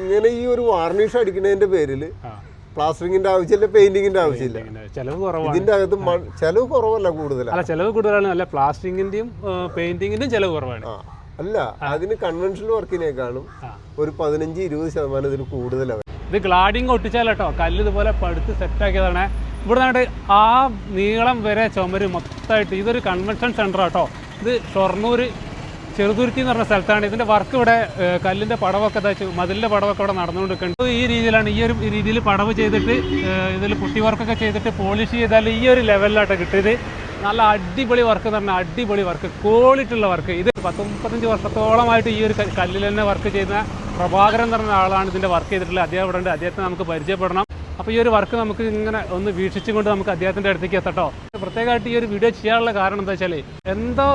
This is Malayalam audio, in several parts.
ഇങ്ങനെ ഈ ഒരു വാർണിഷ് അടിക്കുന്നതിന്റെ പേരിൽ പ്ലാസ്റ്ററിങ്ങിന്റെ ആവശ്യമില്ല, പെയിന്റിങ്ങിന്റെ ആവശ്യമില്ല. ചെലവ് കുറവാണ്. ഇതിന്റെ അകത്ത് ചെലവ് കുറവല്ല, കൂടുതലാണ്. അല്ല, ചെലവ് കൂടുതലാണ്. അല്ല, പ്ലാസ്റ്ററിങ്ങിന്റെയും പെയിന്റിങ്ങിന്റെയും ചെലവ് കുറവാണ്. അല്ല, അതിന് കൺവെൻഷണൽ വർക്കിനേക്കാളും ഒരു 15-20% ഇതിന് കൂടുതലാണ്. ഇത് ഗ്ലാഡിങ് ഒട്ടിച്ചാലോ കല്ല് ഇതുപോലെ പടുത്ത് സെറ്റാക്കിയതാണ്. ഇവിടെ നിന്നിട്ട് ആ നീളം വരെ ചുമര് മൊത്തമായിട്ട്. ഇതൊരു കൺവെൻഷൻ സെൻ്റർ കേട്ടോ. ഇത് ഷൊർണൂർ ചെറുതുരുത്തി എന്ന് പറഞ്ഞ സ്ഥലത്താണ്. ഇതിൻ്റെ വർക്ക് ഇവിടെ കല്ലിൻ്റെ പടവൊക്കെ മതിലിൻ്റെ പടവൊക്കെ ഇവിടെ നടന്നുകൊണ്ടിരിക്കുന്നത്. ഈ രീതിയിലാണ്, ഈ ഒരു രീതിയിൽ പടവ് ചെയ്തിട്ട് ഇതിൽ പുട്ടി വർക്കൊക്കെ ചെയ്തിട്ട് പോളിഷ് ചെയ്താൽ ഈ ഒരു ലെവലിലായിട്ട് കിട്ടിയത്. നല്ല അടിപൊളി വർക്ക് എന്ന് പറഞ്ഞാൽ അടിപൊളി വർക്ക്, ക്വാളിറ്റി ഉള്ള വർക്ക്. ഇത് 10-35 വർഷത്തോളമായിട്ട് ഈ ഒരു കല്ലിൽ തന്നെ വർക്ക് ചെയ്യുന്ന പ്രഭാകരൻ എന്ന് പറഞ്ഞ ആളാണ് ഇതിൻ്റെ വർക്ക് ചെയ്തിട്ടുള്ളത്. അദ്ദേഹം ഇവിടെ ഉണ്ട്, അദ്ദേഹത്തെ നമുക്ക് പരിചയപ്പെടണം. അപ്പോൾ ഈ ഒരു വർക്ക് നമുക്ക് ഇങ്ങനെ ഒന്ന് വീക്ഷിച്ചുകൊണ്ട് നമുക്ക് അദ്ദേഹത്തിൻ്റെ അടുത്തേക്ക് എത്തട്ടോ. പ്രത്യേകമായിട്ട് ഈ ഒരു വീഡിയോ ചെയ്യാനുള്ള കാരണം എന്താ വെച്ചാൽ എന്തോ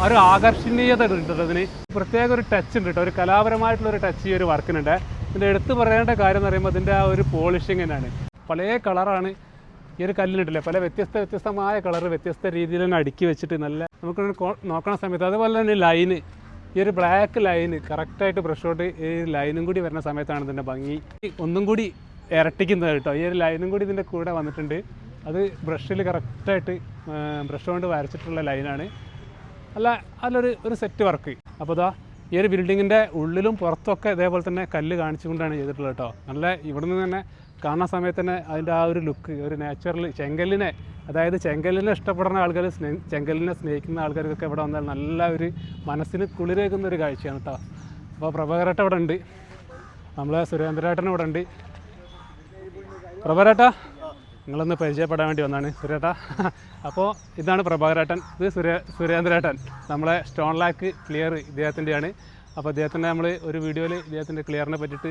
ഒരു ആകർഷണീയത ഉണ്ട് ഇതിന്. പ്രത്യേക ഒരു ടച്ച് ഉണ്ട് കേട്ടോ, ഒരു കലാപരമായിട്ടുള്ളൊരു ടച്ച് ഈ ഒരു വർക്കിനുണ്ട്. ഇതിൻ്റെ എടുത്ത് പറയേണ്ട കാര്യം എന്ന് പറയുമ്പോൾ ഇതിൻ്റെ ആ ഒരു പോളിഷിങ് തന്നെയാണ്. പല കളറാണ് ഈ ഒരു കല്ലിനിട്ടില്ലേ, പല വ്യത്യസ്തമായ കളർ വ്യത്യസ്ത രീതിയിൽ തന്നെ അടുക്കി വെച്ചിട്ട് നല്ല നമുക്ക് നോക്കണ സമയത്ത്. അതുപോലെ തന്നെ ലൈന്, ഈ ഒരു ബ്ലാക്ക് ലൈന് കറക്റ്റായിട്ട് ബ്രഷ് ഔട്ട് ഈ ലൈനും കൂടി വരുന്ന സമയത്താണ് ഇതിൻ്റെ ഭംഗി ഒന്നും കൂടി ഇരട്ടിക്കുന്നത് കേട്ടോ. ഈ ഒരു ലൈനും കൂടി ഇതിൻ്റെ കൂടെ വന്നിട്ടുണ്ട്. അത് ബ്രഷിൽ കറക്റ്റായിട്ട് ബ്രഷ് കൊണ്ട് വരച്ചിട്ടുള്ള ലൈനാണ്. അതിലൊരു സെറ്റ് വർക്ക്. അപ്പോൾ ഇതാ ഈ ഒരു ബിൽഡിങ്ങിൻ്റെ ഉള്ളിലും പുറത്തൊക്കെ ഇതേപോലെ തന്നെ കല്ല് കാണിച്ചുകൊണ്ടാണ് ചെയ്തിട്ടുള്ളത് കേട്ടോ. നല്ല ഇവിടുന്ന് തന്നെ കാണുന്ന സമയത്ത് തന്നെ അതിൻ്റെ ആ ഒരു ലുക്ക്, ഒരു നാച്ചുറൽ ചെങ്കല്ലിനെ, അതായത് ചെങ്കല്ലിനെ ഇഷ്ടപ്പെടുന്ന ആൾക്കാർ, ചെങ്കല്ലിനെ സ്നേഹിക്കുന്ന ആൾക്കാർക്കൊക്കെ ഇവിടെ വന്നാൽ നല്ല ഒരു മനസ്സിന് കുളിരേക്കുന്ന ഒരു കാഴ്ചയാണ് കേട്ടോ. അപ്പോൾ പ്രഭാകരേട്ട ഇവിടെ ഉണ്ട്, നമ്മളെ സുരേന്ദ്രേട്ടനും ഇവിടെ ഉണ്ട്. പ്രഭാകരേട്ടാ, നിങ്ങളൊന്ന് പരിചയപ്പെടാൻ വേണ്ടി വന്നാണ് സുരേട്ടാ. അപ്പോൾ ഇതാണ് പ്രഭാകരേട്ടൻ, ഇത് സുരേന്ദ്രേട്ടൻ, നമ്മളെ സ്റ്റോൺ ലാക്ക് ക്ലിയർ ഇദ്ദേഹത്തിൻ്റെയാണ്. അപ്പോൾ അദ്ദേഹത്തിൻ്റെ നമ്മൾ ഒരു വീഡിയോയിൽ ഇദ്ദേഹത്തിൻ്റെ ക്ലിയറിനെ പറ്റിയിട്ട്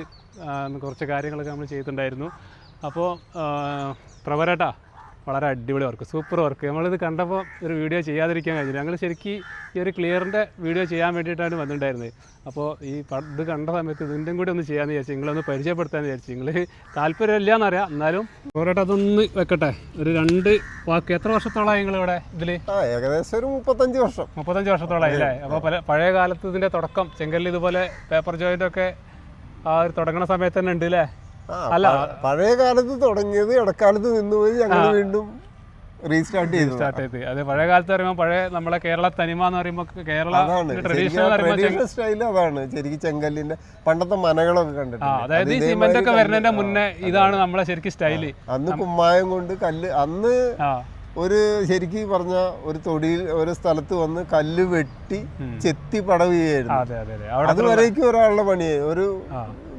കുറച്ച് കാര്യങ്ങളൊക്കെ നമ്മൾ ചെയ്തിട്ടുണ്ടായിരുന്നു. അപ്പോൾ പ്രഭാകരേട്ടാ, വളരെ അടിപൊളി വർക്ക്, സൂപ്പർ വർക്ക്. നമ്മളിത് കണ്ടപ്പോൾ ഒരു വീഡിയോ ചെയ്യാതിരിക്കാൻ കഴിഞ്ഞില്ല. ഞങ്ങൾ ശരിക്കും ഈ ഒരു ക്ലിയറിൻ്റെ വീഡിയോ ചെയ്യാൻ വേണ്ടിയിട്ടാണ് വന്നിട്ടുണ്ടായിരുന്നത്. അപ്പോൾ ഇത് കണ്ട സമയത്ത് ഇതിൻ്റെ കൂടി ഒന്ന് ചെയ്യാമെന്ന് വിചാരിച്ചു, നിങ്ങളൊന്ന് പരിചയപ്പെടുത്താമെന്ന് വിചാരിച്ചു. നിങ്ങൾ താല്പര്യമില്ല എന്നറിയാം, എന്നാലും പ്രഭാകരേട്ടാ അതൊന്ന് വെക്കട്ടെ. ഒരു 2 വാക്ക്. എത്ര വർഷത്തോളമായി നിങ്ങളിവിടെ ഇതിൽ? ഏകദേശം ഒരു 35 വർഷത്തോളമായി അല്ലേ? അപ്പോൾ പഴയ കാലത്ത് ഇതിൻ്റെ തുടക്കം ചെങ്കല്ല് ഇതുപോലെ പേപ്പർ ജോയിൻ്റൊക്കെ ആ ഒരു തുടങ്ങുന്ന സമയത്ത് തന്നെ ഉണ്ട് അല്ലേ? അല്ല, പഴയ കാലത്ത് തുടങ്ങിയത് ഇടക്കാലത്ത് നിന്നുപോയി ഞങ്ങൾ വീണ്ടും റീസ്റ്റാർട്ട് ചെയ്ത്. അതെ, പഴയ കാലത്ത് പറയുമ്പോൾ പഴയ നമ്മളെ കേരള തനിമ എന്ന് പറയുമ്പോൾ കേരള ട്രഡീഷണൽ സ്റ്റൈൽ അതാണ് ശരിക്കും. ചെങ്കല്ലിന്റെ പണ്ടത്തെ മനകളൊക്കെ കണ്ടിട്ട്, അതായത് ഈ സിമെന്റ് ഒക്കെ വരുന്നതിന്റെ മുന്നേ ഇതാണ് നമ്മളെ ശരിക്കും സ്റ്റൈല്. അന്ന് കുമ്മായം കൊണ്ട് കല്ല്, അന്ന് ഒരു ശരിക്കും പറഞ്ഞ ഒരു തൊടിയിൽ ഒരു സ്ഥലത്ത് വന്ന് കല്ല് വെട്ടി ചെത്തി പടവ് ചെയ്യായിരുന്നു. അതുവരേക്കും ഒരാളുടെ പണിയായി, ഒരു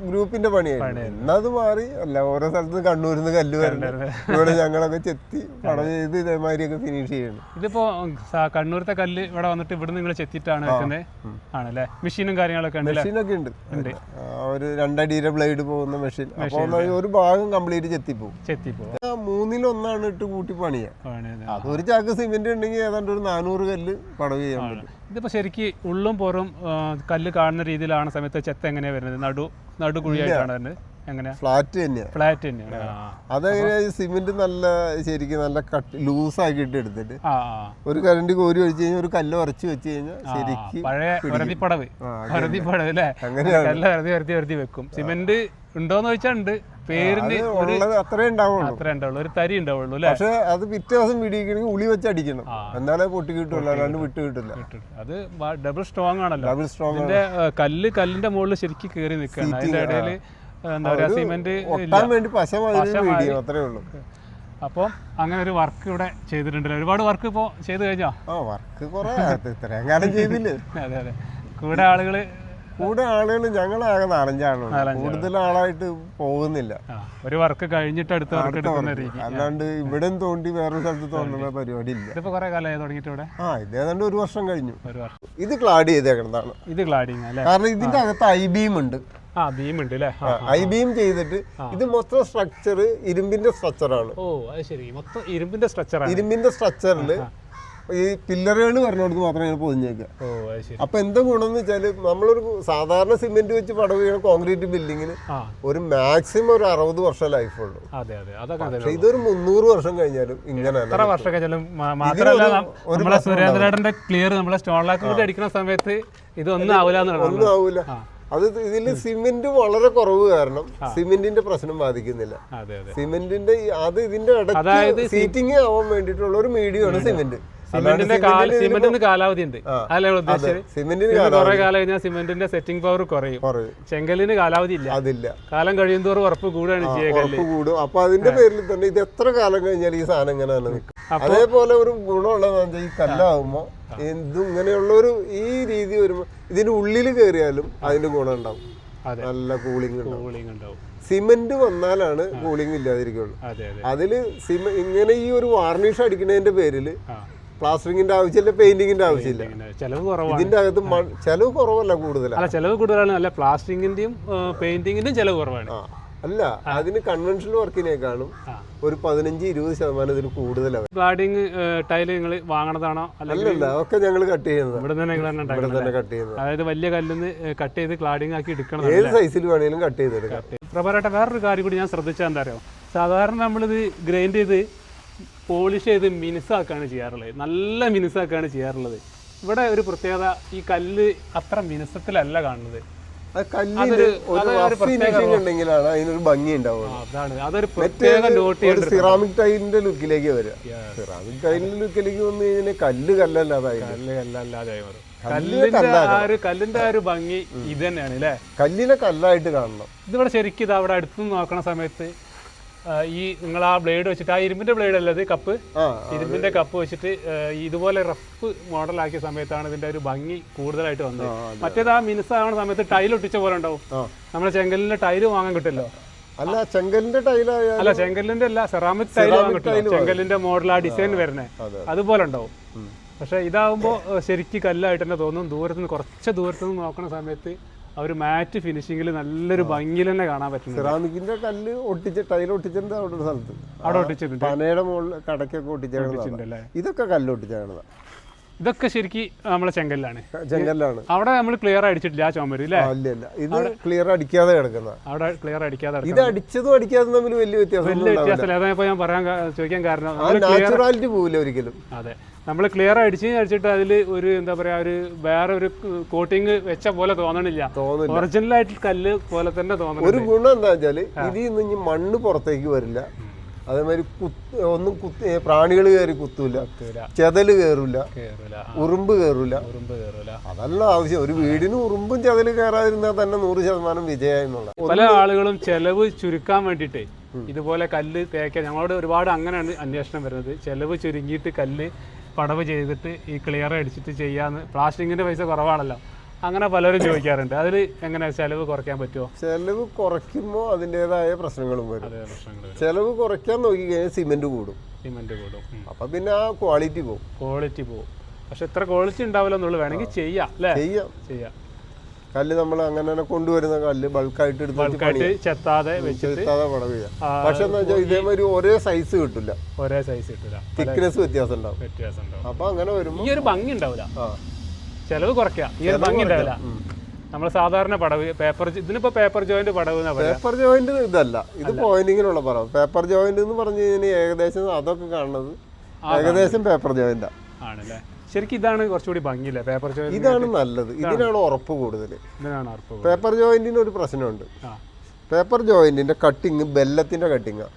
ഗ്രൂപ്പിന്റെ പണിയായിരുന്നു. എന്നത് മാറി അല്ല, ഓരോ സ്ഥലത്ത് കണ്ണൂരിൽ നിന്ന് കല്ല് വരണം, ഇവിടെ ഞങ്ങളൊക്കെ ചെത്തി പടവ് ചെയ്ത് ഇതേമാതിരിയൊക്കെ ഫിനിഷ് ചെയ്യണം. ഇതിപ്പോ കണ്ണൂരത്തെ കല്ല് ഇവിടെ വന്നിട്ട് ഇവിടെ നിങ്ങൾ ചെത്തിട്ടാണ് വെക്കുന്നത് ആണല്ലേ? മെഷീനും കാര്യങ്ങളൊക്കെ ഉണ്ട്? മെഷീനൊക്കെ ഉണ്ട്, ഒരു 2 അടിയുടെ ബ്ലേഡ് പോകുന്ന മെഷീൻ. അപ്പൊ ഒരു ഭാഗം കംപ്ലീറ്റ് ചെത്തിപ്പോവും. 3-1 ഇട്ട് കൂട്ടി പണിയാ. അതൊരു ചാക്ക് സിമെന്റ് ഉണ്ടെങ്കിൽ ഏതാണ്ട് ഒരു 400 കല്ല് പടവ് ചെയ്യാൻ പറ്റും. ഇതിപ്പോ ശരിക്കും ഉള്ളും പുറം കല്ല് കാണുന്ന രീതിയിലാണ് സമയത്ത് ചെത്ത എങ്ങനെയാ വരുന്നത്? നടുകുഴിയായിട്ടാണ് വരുന്നത്? എങ്ങനെയാ? ഫ്ലാറ്റ് തന്നെയാണ്. അതെങ്ങനെയാ? സിമെന്റ് നല്ല ശരിക്കും നല്ല ലൂസാക്കിയിട്ട് എടുത്തിട്ട് ഒരു കരണ്ടി കോരി ഒഴിച്ചു കഴിഞ്ഞാൽ ഒരു കല്ല് ഉറച്ചു വെച്ച് കഴിഞ്ഞാൽ ശരിക്കും അങ്ങനെയാണ് വെക്കും. സിമെന്റ് ഉണ്ടോന്ന് ചോദിച്ചാൽ ഉണ്ട്, പേരിന് അത്രേ ഉണ്ടാവുള്ളൂ, ഒരു തരി ഉണ്ടാവുള്ളൂ. പക്ഷെ അത് പിറ്റേ ദിവസം പിടിക്കണമെങ്കിൽ ഉളി വെച്ച് അടിക്കണം, എന്നാലേ പൊട്ടി കിട്ടുള്ളൂ, അല്ലാണ്ട് വിട്ട് കിട്ടില്ല. അത് ഡബിൾ സ്ട്രോങ് ആണല്ലോ. ഇതിന്റെ കല്ലിന്റെ മുകളിൽ ശരിക്കും കയറി നിൽക്കുകയാണ്. അതിന്റെ ഇടയിൽ എന്താ പറയാ, സിമെന്റ് വേണ്ടി പശ അത്രേ ഉള്ളൂ. അപ്പോൾ അങ്ങനെ ഒരു വർക്ക് ഇവിടെ ചെയ്തിട്ടുണ്ടല്ലോ. ഒരുപാട് വർക്ക് ഇപ്പോൾ ചെയ്ത് കഴിഞ്ഞോ? വർക്ക് കുറെ ഇത്രയും ചെയ്തില്ലേ? അതെ. കൂടെ ആളുകൾ ഞങ്ങളാകെ 4-5 ആളുകൾ, കൂടുതൽ ആളായിട്ട് പോകുന്നില്ല. ഒരു വർക്ക് കഴിഞ്ഞിട്ട് അടുത്ത വർക്ക് എടുക്കുന്ന രീതി, അല്ലാണ്ട് ഇവിടെ തോണ്ടി വേറൊരു സ്ഥലത്ത് തോന്നുന്ന പരിപാടി ഇല്ല. ഇതിപ്പോ കുറെ കാലമായി തുടങ്ങിയിട്ട് ഇവിടെ? ഇതേതാണ്ട് 1 വർഷം കഴിഞ്ഞു. ഇത് ക്ലാഡ് ചെയ്തേക്കുന്നതാണ്. ഇത് ക്ലാഡിങ് അല്ലേ? കാരണം ഇതിന്റെ അകത്ത് ഐബീം ഉണ്ട്. ഐബീം ചെയ്തിട്ട് ഇത് മൊത്തം സ്ട്രക്ചർ ഇരുമ്പിന്റെ സ്ട്രക്ചറാണ്. ഇരുമ്പിന്റെ സ്ട്രക്ചറിൽ ഈ പില്ലറുകൾ പറഞ്ഞോടത്ത് മാത്രമേ പൊതിഞ്ഞേക്കാം. അപ്പൊ എന്താ ഗുണമെന്ന് വെച്ചാല്, നമ്മളൊരു സാധാരണ സിമെന്റ് വെച്ച് പടവ് ചെയ്യണ കോൺക്രീറ്റ് ബിൽഡിങ്ങിന് ഒരു മാക്സിമം ഒരു 60 വർഷം ലൈഫ് ഉള്ളൂ. പക്ഷെ ഇതൊരു 300 വർഷം കഴിഞ്ഞാലും ഇങ്ങനെ സുരേന്ദ്രേട്ടന്റെ ക്ലിയർ നമ്മളെ സ്റ്റോൺ ലാക്ക് അടിക്കുന്ന സമയത്ത് ഇതൊന്നും ആവില്ല. അത് ഇതിൽ സിമെന്റ് വളരെ കുറവ് കാരണം സിമെന്റിന്റെ പ്രശ്നം ബാധിക്കുന്നില്ല. സിമെന്റിന്റെ അത് ഇതിന്റെ ഇടയ്ക്ക് സീറ്റിംഗ് ആവാൻ വേണ്ടിയിട്ടുള്ള ഒരു മീഡിയമാണ് സിമെന്റ്. സിമെന്റിന് കാലാവധി ഉണ്ട്, അതല്ലേ ഉദ്ദേശിച്ചത്? കുറെ കാലം കഴിഞ്ഞാൽ സിമെന്റിന്റെ സെറ്റിംഗ് പവർ കുറയും. ചെങ്കലിന് കാലാവധി ഇല്ല, അതില്ല. കാലം കഴിയുന്തോറും ഉറപ്പ് കൂടുകയാണ് ചെയ്യുക, കൂടും. അപ്പൊ അതിന്റെ പേരിൽ തന്നെ ഇത് എത്ര കാലം കഴിഞ്ഞാൽ ഈ സാധനം ഇങ്ങനെ തന്നെ നിൽക്കും. അതേപോലെ ഒരു ഗുണമുള്ളതെന്ന് വെച്ചാൽ ഈ കല്ലാവുമ്പോ എന്തും ഇങ്ങനെയുള്ള ഒരു ഈ രീതി വരുമ്പോ ഇതിന്റെ ഉള്ളിൽ കയറിയാലും അതിന്റെ ഗുണം ഉണ്ടാവും, നല്ല കൂളിംഗ് ഉണ്ടാവും. സിമെന്റ് വന്നാലാണ് കൂളിംഗ് ഇല്ലാതിരിക്കുള്ളൂ. അതില് ഇങ്ങനെ ഈ ഒരു വാർണിഷ് അടിക്കുന്നതിന്റെ പേരില് പ്ലാസ്റ്ററിങ്ങിന്റെ ആവശ്യമില്ല, പെയിന്റിങ്ങിന്റെ ആവശ്യമില്ല. ഇതിന്റെ അകത്ത് ചെലവ് കുറവല്ല, കൂടുതലാണ്. ചെലവ് കൂടുതലാണ്, അല്ല പ്ലാസ്റ്ററിങ്ങിന്റെയും പെയിന്റിങ്ങിന്റെയും ചെലവ് കുറവാണ്. അല്ല, അതിന് കൺവെൻഷണൽ വർക്കിനേക്കാളും ഒരു 15-20% ഇതിന് കൂടുതലാണ്. ക്ലാഡിങ് ടൈല് നിങ്ങൾ വാങ്ങണതാണോ? അല്ലല്ല, അതൊക്കെ ഞങ്ങൾ കട്ട് ചെയ്യുന്നത് ഇവിടെ തന്നെ കട്ട് ചെയ്യുന്നത്. അതായത് വലിയ കല്ലിന്ന് കട്ട് ചെയ്ത് ക്ലാഡിങ് ആക്കി എടുക്കണം, ഏത് സൈസിൽ വേണമെങ്കിലും കട്ട് ചെയ്തെടുക്കാം. പ്രഭാരട്ടെ, വേറൊരു കാര്യം കൂടി ഞാൻ ശ്രദ്ധിച്ചാൽ എന്താ അറിയോ, സാധാരണ നമ്മളിത് ഗ്രൈൻഡ് ചെയ്ത് പോളിഷ് ചെയ്ത് മിനുസാക്കുകയാണ് ചെയ്യാറുള്ളത്, നല്ല മിനുസാക്കുകയാണ് ചെയ്യാറുള്ളത്. ഇവിടെ ഒരു പ്രത്യേകത, ഈ കല്ല് അത്ര മിനുസത്തിലല്ല കാണുന്നത്. ഉണ്ടെങ്കിലാണ് അതിനൊരു ഭംഗി ഉണ്ടാവുക. അതൊരു പ്രത്യേക സിറാമിക് ടൈലിന്റെ ലുക്കിലേക്ക് വരിക. സിറാമിക് ടൈലിന്റെ ലുക്കിലേക്ക് വന്നു കഴിഞ്ഞാൽ കല്ല് കല്ലല്ലാതായി കല്ലിന്റെ ആ ഒരു ഭംഗി ഇത് തന്നെയാണ് അല്ലേ, കല്ലിനെ കല്ലായിട്ട് കാണണം. ഇതിവിടെ ശരിക്കും ഇത് അവിടെ അടുത്ത് നോക്കണ സമയത്ത് ഈ നിങ്ങൾ ആ ബ്ലേഡ് വെച്ചിട്ട്, ആ ഇരുമ്പിന്റെ ബ്ലേഡ് അല്ലത്, കപ്പ്, ഇരുമ്പിന്റെ കപ്പ് വെച്ചിട്ട് ഇതുപോലെ റഫ് മോഡലാക്കിയ സമയത്താണ് ഇതിന്റെ ഒരു ഭംഗി കൂടുതലായിട്ട് വന്നത്. മറ്റേത് ആ മിനുസാവണ സമയത്ത് ടൈൽ ഒട്ടിച്ച പോലെ ഉണ്ടാവും. നമ്മളെ ചെങ്കലിന്റെ ടൈല് വാങ്ങാൻ കിട്ടില്ലോ. അല്ല, ചെങ്കലിന്റെ ടൈൽ അല്ല, ചെങ്കലിന്റെ അല്ല, സെറാമിക് ടൈൽ വാങ്ങാൻ കിട്ടില്ല. ചെങ്കലിന്റെ മോഡൽ ആ ഡിസൈൻ വരുന്നേ അതുപോലെ ഉണ്ടാവും. പക്ഷെ ഇതാവുമ്പോ ശരിക്കും കല്ലായിട്ട് തന്നെ തോന്നും. ദൂരത്തുനിന്ന് കുറച്ച് ദൂരത്തുനിന്ന് നോക്കുന്ന സമയത്ത് ആ ഒരു മാറ്റ് ഫിനിഷിംഗിൽ നല്ലൊരു ഭംഗിയിൽ തന്നെ കാണാൻ പറ്റും. സെറാമിക്കിന്റെ കല്ല് ഒട്ടിച്ച് ടൈൽ ഒട്ടിച്ചിട്ടുണ്ട് അവിടെ ഒരു സ്ഥലത്ത്, അവിടെ ഒട്ടിച്ചിട്ടുണ്ട്. പനയുടെ മുകളിൽ കടക്കൊക്കെ ഒട്ടിച്ചിട്ടുണ്ടല്ലേ, ഇതൊക്കെ കല്ല് ഒട്ടിച്ചാണ്. ഇതൊക്കെ ശരിക്കും നമ്മളെ ചെങ്കല്ലാണ്. അവിടെ നമ്മൾ ക്ലിയർ അടിച്ചിട്ടില്ല ആ ചുമര് അല്ലേ? ഇത് ക്ലിയർ അടിക്കാതെ കിടക്കുന്ന, അവിടെ ക്ലിയർ അടിക്കാതെ, ഇത് അടിച്ചതും അടിക്കാതെ തമ്മിൽ വലിയ വ്യത്യാസമില്ല. അതായപ്പോ ഞാൻ ചോദിക്കാൻ കാരണം, നാച്ചുറാലിറ്റി പോവില്ല ഒരിക്കലും. അതെ, നമ്മൾ ക്ലിയർ അടിച്ചിട്ട് അതിൽ ഒരു എന്താ പറയാ, ഒരു വേറെ ഒരു കോട്ടിങ് വെച്ച പോലെ തോന്നണില്ല, ഒറിജിനൽ ആയിട്ട് കല്ല് പോലെ തന്നെ തോന്നുന്നു. ഒരു ഗുണം എന്താ വെച്ചാല് ഇതിൽ നിന്ന് മണ്ണ് പുറത്തേക്ക് വരില്ല, അതേമാതിരി ഒന്നും പ്രാണികൾ കയറി കുത്തൂല, ചെതല് കയറൂല, ഉറുമ്പ് കയറൂല. അതല്ല ആവശ്യം. ഒരു വീടിന് ഉറുമ്പും ചെതല് കയറാതിരുന്നാൽ തന്നെ 100% വിജയം എന്നുള്ള. പല ആളുകളും ചെലവ് ചുരുക്കാൻ വേണ്ടിയിട്ടേ ഇതുപോലെ കല്ല് തേക്കാൻ, ഞങ്ങളോട് ഒരുപാട് അങ്ങനെയാണ് അന്വേഷണം വരുന്നത്. ചെലവ് ചുരുങ്ങിയിട്ട് കല്ല് പടവ് ചെയ്തിട്ട് ഈ ക്ലിയർ അടിച്ചിട്ട് ചെയ്യാന്ന്, പ്ലാസ്റ്റിക്കിന്റെ പൈസ കുറവാണല്ലോ, അങ്ങനെ പലരും ചോദിക്കാറുണ്ട്. അതിൽ എങ്ങനെ ചെലവ് കുറയ്ക്കാൻ പറ്റുമോ? ചെലവ് കുറയ്ക്കുമ്പോൾ അതിൻ്റെതായ പ്രശ്നങ്ങളും വരും. ചെലവ് കുറയ്ക്കാൻ നോക്കിക്കഴിഞ്ഞാൽ സിമെന്റ് കൂടും. അപ്പൊ പിന്നെ ആ ക്വാളിറ്റി പോകും. പക്ഷെ ഇത്ര ക്വാളിറ്റി ഉണ്ടാവില്ല എന്നുള്ളത് വേണമെങ്കിൽ ചെയ്യാം അല്ലേ? ചെയ്യാം. കല്ല് നമ്മൾ അങ്ങനെ തന്നെ കൊണ്ടുവരുന്ന കല്ല് ബൾക്കായിട്ട് എടുത്ത് ചെത്താതെ പടവ് ചെയ്യാം. പക്ഷെ എന്താ വെച്ചാൽ ഇതേമാതിരി ഒരേ സൈസ് കിട്ടില്ല, തിക്നെസ് വ്യത്യാസം ഉണ്ടാവും. അപ്പൊ അങ്ങനെ വരുമ്പോൾ ഈ ഒരു ഭംഗി ഉണ്ടാവില്ല, ചെലവ് കുറയ്ക്കാം, ഈ ഒരു ഭംഗി ഉണ്ടാവില്ല. നമ്മൾ സാധാരണ പടവ് പേപ്പർ, ഇതിനിപ്പോ പേപ്പർ ജോയിന്റ് പടവ്. പേപ്പർ ജോയിന്റ് ഇതല്ല, ഇത് പോയിന്റിങ്ങിനുള്ള പടവ്. പേപ്പർ ജോയിന്റ് എന്ന് പറഞ്ഞു കഴിഞ്ഞാൽ ഏകദേശം അതൊക്കെ കാണുന്നത് ഏകദേശം പേപ്പർ ജോയിന്റാ ആണല്ലേ. ശരിക്കും ഇതാണ് കുറച്ചുകൂടി ഭംഗിയില്ലേ പേപ്പർ ജോയിന്റ്? ഇതാണ് നല്ലത്, ഇതിനാണ് ഉറപ്പ് കൂടുതൽ. പേപ്പർ ജോയിന്റിന് ഒരു പ്രശ്നമുണ്ട്. പേപ്പർ ജോയിന്റിന്റെ കട്ടിങ് ബെല്ലത്തിന്റെ കട്ടിങ്ങാ.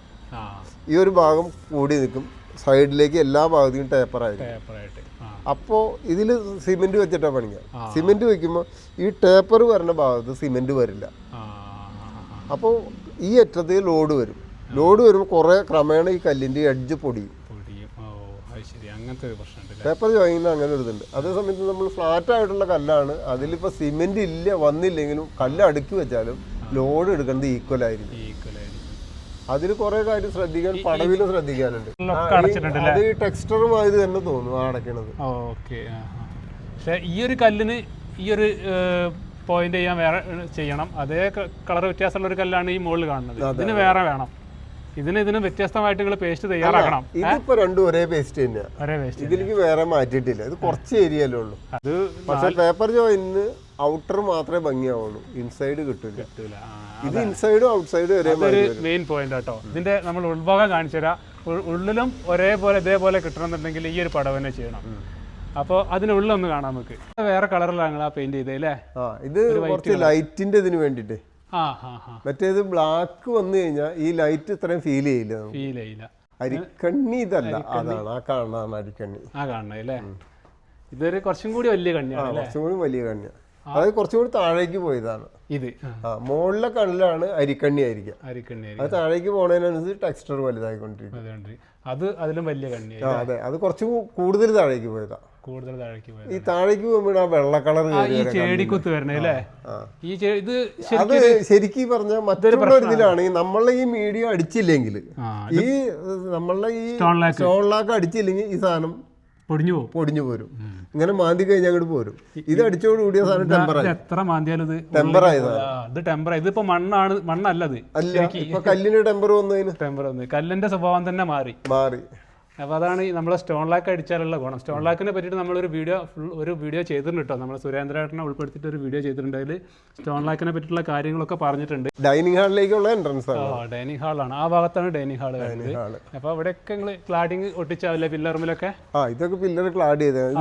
ഈ ഒരു ഭാഗം കൂടി നിൽക്കും, സൈഡിലേക്ക് എല്ലാ ഭാഗത്തും ടേപ്പറായിട്ട്. അപ്പോൾ ഇതിൽ സിമെന്റ് വെച്ചിട്ടാണ് പണിക്കുക. സിമെന്റ് വെക്കുമ്പോൾ ഈ ടേപ്പർ വരുന്ന ഭാഗത്ത് സിമെന്റ് വരില്ല. അപ്പോൾ ഈ അറ്റത്ത് ലോഡ് വരുമ്പോൾ കുറേ ക്രമേണ ഈ കല്ലിന്റെ എഡ്ജ് പൊടിയും. പേപ്പർ ജോയിങ്ങിന് അങ്ങനെ ഒരു ഇതുണ്ട്. അതേ സമയത്ത് നമ്മൾ ഫ്ലാറ്റ് ആയിട്ടുള്ള കല്ലാണ്, അതിലിപ്പോൾ സിമെന്റ് വന്നില്ലെങ്കിലും കല്ല് അടുക്കി വെച്ചാലും ലോഡ് എടുക്കുന്നത് ഈക്വൽ ആയിരിക്കും. അതിൽ കുറെ കാര്യം ശ്രദ്ധിക്കാൻ, പടവിലും ശ്രദ്ധിക്കാനുണ്ട്. അത് ഈ ടെക്സ്ചറുമായത് തന്നെ തോന്നും അടയ്ക്കണത്. പക്ഷെ ഈ ഒരു കല്ലിന് ഈ ഒരു പോയിന്റ് ചെയ്യാൻ വേറെ ചെയ്യണം. അതേ കളർ വ്യത്യാസമുള്ള ഒരു കല്ലാണ് ഈ മുകളിൽ കാണുന്നത്. ഇതിന് വേറെ വേണം. ഇതിന് വ്യത്യസ്തമായിട്ട് നിങ്ങൾ പേസ്റ്റ് തയ്യാറാക്കണം. ഇതിപ്പോ രണ്ടും ഒരേ പേസ്റ്റ് തന്നെയാണ്, ഇതിലേക്ക് വേറെ മാറ്റിയിട്ടില്ല. ഇത് കുറച്ച് ഏരിയയിലേ ഉള്ളൂ. അത് പക്ഷെ പേപ്പർ ജോയിന് ഔട്ടർ മാത്രമേ ഭംഗിയാവുള്ളൂ, ഇൻസൈഡ് കിട്ടില്ല. ഇത് ഇൻസൈഡും ഔട്ട്സൈഡും ഒരേ മെയിൻ പോയിന്റ് കേട്ടോ. ഇതിന്റെ നമ്മൾ ഉൾഭാഗം കാണിച്ചു തരാം. ഉള്ളിലും ഒരേപോലെ ഇതേപോലെ കിട്ടണമെന്നുണ്ടെങ്കിൽ ഈ ഒരു പടവ് തന്നെ ചെയ്യണം. അപ്പോൾ അതിനുള്ളൊന്ന് കാണാം നമുക്ക്. വേറെ കളറിലാണ് ആ പെയിന്റ് ചെയ്തത് അല്ലേ? ഇത് കുറച്ച് ലൈറ്റിന്റെ ഇതിന് വേണ്ടിട്ട്. മറ്റേത് ബ്ലാക്ക് വന്നു കഴിഞ്ഞാൽ ഈ ലൈറ്റ് ഇത്രയും ഫീൽ ചെയ്യില്ല. അരിക്കണ്ണി ഇതല്ല, അതാണ് ആ കാണാണ് അരിക്കണ്ണി. ആ കാണണ അല്ലേ? ഇതൊരു കുറച്ചും കൂടി വലിയ കണ്ണിയാണ്. കുറച്ചും കൂടി വലിയ കണ്ണിയാണ്. അതായത് കുറച്ചും കൂടി താഴേക്ക് പോയതാണ് ഇത്. മുകളിലെ കണ്ണിലാണ് അരിക്കണ്ണി ആയിരിക്കുക. അത് താഴേക്ക് പോണതിനനുസരിച്ച് ടെക്സ്ചർ വലുതായിക്കൊണ്ടിരിക്കും. അത് അതിലും വലിയ കണ്ണി. അതെ, അത് കുറച്ച് കൂടുതൽ താഴേക്ക് പോയതാ. കൂടുതൽ താഴേക്ക് പോയത്. ഈ താഴേക്ക് പോകുമ്പോൾ ആ വെള്ള കളർ ചേടിക്കുത്ത് വരണേ അല്ലേ? ഇത് അത് ശരിക്കും പറഞ്ഞാൽ മറ്റൊരു ഇതിലാണെങ്കിൽ നമ്മളെ ഈ മീഡിയ അടിച്ചില്ലെങ്കിൽ, ഈ നമ്മളെ ഈ സ്റ്റോണിലാക്ക് അടിച്ചില്ലെങ്കിൽ ഈ സാധനം പൊടിഞ്ഞു പോരും. ഇങ്ങനെ മാന്തി കഴിഞ്ഞാൽ അങ്ങോട്ട് പോരും. ഇത് അടിച്ചോട് കൂടിയ സാധനം ടെമ്പറായി. എത്ര മാന്തിയാലും ടെമ്പറായതാണ്. ഇതിപ്പോ മണ്ണല്ലത്. അല്ല, ഇപ്പൊ കല്ലിന് ടെമ്പർ വന്നു. കല്ലിന്റെ സ്വഭാവം തന്നെ മാറി. അപ്പോൾ അതാണ് നമ്മളെ സ്റ്റോൺ ലാക്ക് അടിച്ചാലുള്ള ഗുണം. സ്റ്റോൺ ലാക്കിനെ പറ്റിയിട്ട് നമ്മളൊരു വീഡിയോ ചെയ്തിട്ടുണ്ട് കേട്ടോ. നമ്മൾ സുരേന്ദ്രേട്ടനെ ഉൾപ്പെടുത്തിയിട്ട് ഒരു വീഡിയോ ചെയ്തിട്ടുണ്ട്. അതിൽ സ്റ്റോൺ ലാക്കിനെ പറ്റിയിട്ടുള്ള കാര്യങ്ങളൊക്കെ പറഞ്ഞിട്ടുണ്ട്. ഡൈനിങ് ഹാളിലേക്കുള്ള എൻട്രൻസ് ആണ്. ഡൈനിങ് ഹാളാണ്, ആ ഭാഗത്താണ് ഡൈനിങ് ഹാൾ വരുന്നത്. അപ്പോൾ ഇവിടെയൊക്കെ നിങ്ങൾ ക്ലാഡിങ് ഒട്ടിച്ചാവില്ലേ പില്ലറുമിലൊക്കെ? ഇതൊക്കെ പില്ലർ ക്ലാഡ് ചെയ്തത്.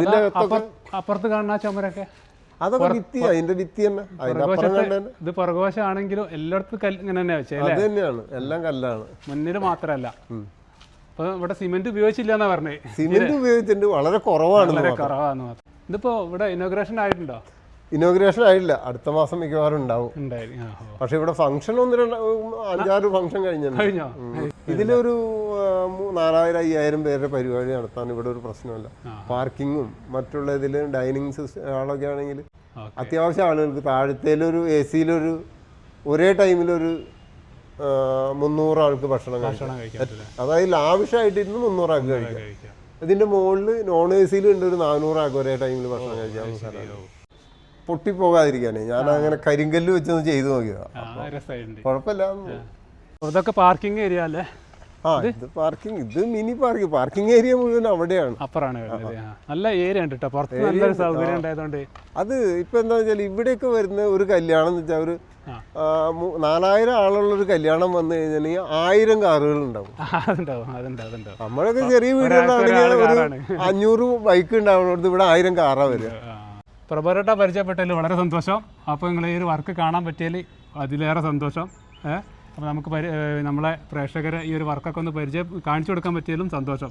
അപ്പുറത്ത് കാണുന്ന ചുമരൊക്കെ അതൊക്കെ ഭിത്തി, അതിന്റെ ഭിത്തി തന്നെ. ഇത് പുറകുവശമാണെങ്കിലും എല്ലായിടത്തും ഇങ്ങനെ തന്നെ വെച്ചത്. അത് തന്നെയാണ്, എല്ലാം കല്ലാണ്. മുന്നിൽ മാത്രമല്ല. അപ്പോൾ ഇവിടെ സിമെന്റ് ഉപയോഗിച്ചില്ല എന്നാ പറഞ്ഞേ. സിമെന്റ് ഉപയോഗിച്ചിട്ടുണ്ട്, വളരെ കുറവാണ്. ഇതിപ്പോ ഇവിടെ ഇനോഗ്രേഷൻ ആയിട്ടുണ്ടോ? ഇനോഗ്രേഷൻ ആയില്ല, അടുത്ത മാസം മിക്കവാറും ഉണ്ടാവും. പക്ഷെ ഇവിടെ ഫംഗ്ഷൻ 5-6 ഫംഗ്ഷൻ കഴിഞ്ഞോ? ഇതിലൊരു 4000-5000 പേരുടെ പരിപാടി നടത്താൻ ഇവിടെ ഒരു പ്രശ്നമല്ല. പാർക്കിങ്ങും മറ്റുള്ള ഇതില് ഡൈനിങ് ഹാളൊക്കെ ആണെങ്കിൽ അത്യാവശ്യം ആളുകൾക്ക് താഴത്തേലൊരു AC-യിലൊരു ഒരേ ടൈമിലൊരു 300 ആൾക്ക് ഭക്ഷണം കഴിക്കാം. അതായത് ലാവിഷായിട്ടിരുന്ന് 300 ആൾക്ക് കഴിക്കാം. ഇതിന്റെ മുകളിൽ നോൺ AC-യിൽ ഉണ്ട് ഒരു 400 ആൾക്ക് ഒരേ ടൈമിൽ ഭക്ഷണം കഴിക്കാം. പൊട്ടിപ്പോകാതിരിക്കാനേ ഞാൻ അങ്ങനെ കരിങ്കല്ല് വെച്ചൊന്ന് ചെയ്തു നോക്കിയതാ. കുഴപ്പമില്ല. ഇതൊക്കെ പാർക്കിംഗ് ഏരിയ അല്ലേ? ഇത് പാർക്കിംഗ്, ഇത് മിനി പാർക്കിംഗ് ഏരിയ മുഴുവൻ അവിടെയാണ്. അപ്പുറമാണ്. നല്ല ഏരിയ ഉണ്ട് കേട്ടോ, പുറത്ത് നല്ലൊരു സൗകര്യം ഉണ്ടായതുകൊണ്ട്. അത് ഇപ്പൊ എന്താ വെച്ചാൽ ഇവിടെയൊക്കെ വരുന്ന ഒരു കല്യാണം എന്ന് വെച്ചാൽ ഒരു 4000 ആളുള്ള ഒരു കല്യാണം വന്നു കഴിഞ്ഞാൽ 1000 കാറുകൾ ഉണ്ടാവും. നമ്മളൊക്കെ ചെറിയ വീടുകളാണെങ്കിൽ ഒരു 500 ബൈക്ക് ഉണ്ടാവുന്നത് ഇവിടെ 1000 കാറാ വരിക. പ്രഭുരേട്ട പരിചയപ്പെട്ടതിൽ വളരെ സന്തോഷം. അപ്പോൾ നിങ്ങൾ ഈ ഒരു വർക്ക് കാണാൻ പറ്റിയതിൽ അതിലേറെ സന്തോഷം. അപ്പോൾ നമുക്ക് നമ്മളെ പ്രേക്ഷകരെ ഈ ഒരു വർക്കൊക്കെ ഒന്ന് കാണിച്ചു കൊടുക്കാൻ പറ്റിയാലും സന്തോഷം.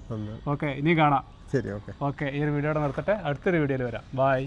ഓക്കെ, ഇനി കാണാം. ശരി, ഓക്കെ. ഈ ഒരു വീഡിയോയുടെ നിർത്തട്ടെ, അടുത്തൊരു വീഡിയോയിൽ വരാം. ബൈ.